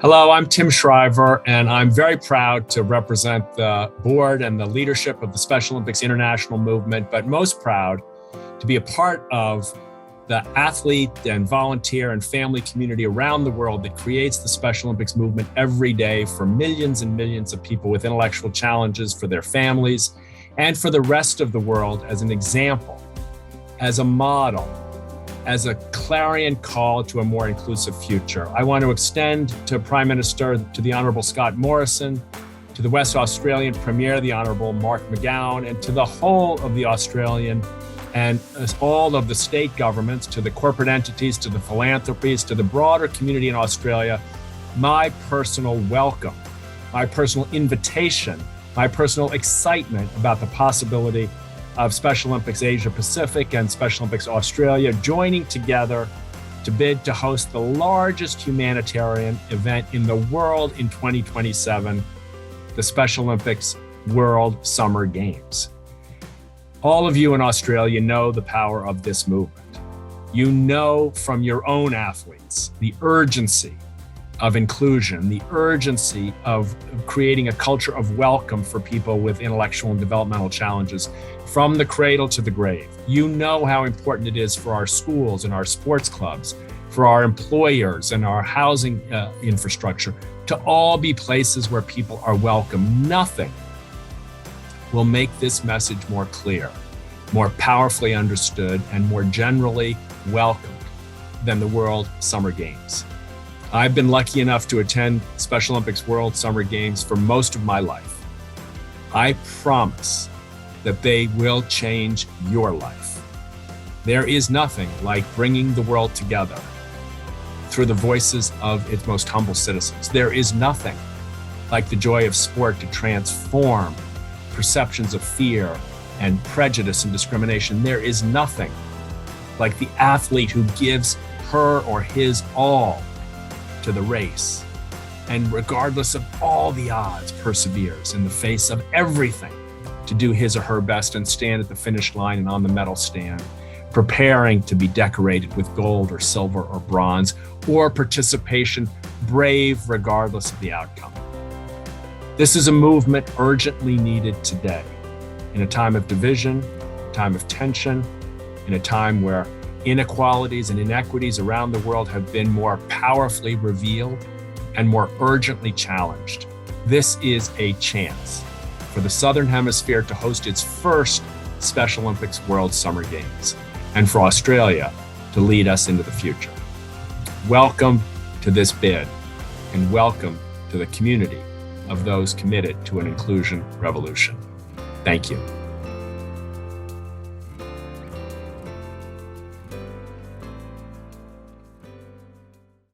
Hello, I'm Tim Shriver, and I'm very proud to represent the board and the leadership of the Special Olympics International Movement, but most proud to be a part of the athlete and volunteer and family community around the world that creates the Special Olympics movement every day for millions and millions of people with intellectual challenges, for their families, and for the rest of the world as an example, as a model, as a clarion call to a more inclusive future. I want to extend to Prime Minister, to the Honorable Scott Morrison, to the West Australian Premier, the Honorable Mark McGowan, and to the whole of the Australian and all of the state governments, to the corporate entities, to the philanthropies, to the broader community in Australia, my personal welcome, my personal invitation, my personal excitement about the possibility of Special Olympics Asia Pacific and Special Olympics Australia joining together to bid to host the largest humanitarian event in the world in 2027, the Special Olympics World Summer Games. All of you in Australia know the power of this movement. You know from your own athletes the urgency of inclusion, the urgency of creating a culture of welcome for people with intellectual and developmental challenges from the cradle to the grave. You know how important it is for our schools and our sports clubs, for our employers and our housing infrastructure to all be places where people are welcome. Nothing will make this message more clear, more powerfully understood, and more generally welcomed than the World Summer Games. I've been lucky enough to attend Special Olympics World Summer Games for most of my life. I promise that they will change your life. There is nothing like bringing the world together through the voices of its most humble citizens. There is nothing like the joy of sport to transform perceptions of fear and prejudice and discrimination. There is nothing like the athlete who gives her or his all to the race, and regardless of all the odds, perseveres in the face of everything to do his or her best and stand at the finish line and on the medal stand, preparing to be decorated with gold or silver or bronze, or participation, brave regardless of the outcome. This is a movement urgently needed today, in a time of division, a time of tension, in a time where inequalities and inequities around the world have been more powerfully revealed and more urgently challenged. This is a chance for the Southern Hemisphere to host its first Special Olympics World Summer Games, and for Australia to lead us into the future. Welcome to this bid, and welcome to the community of those committed to an inclusion revolution. Thank you.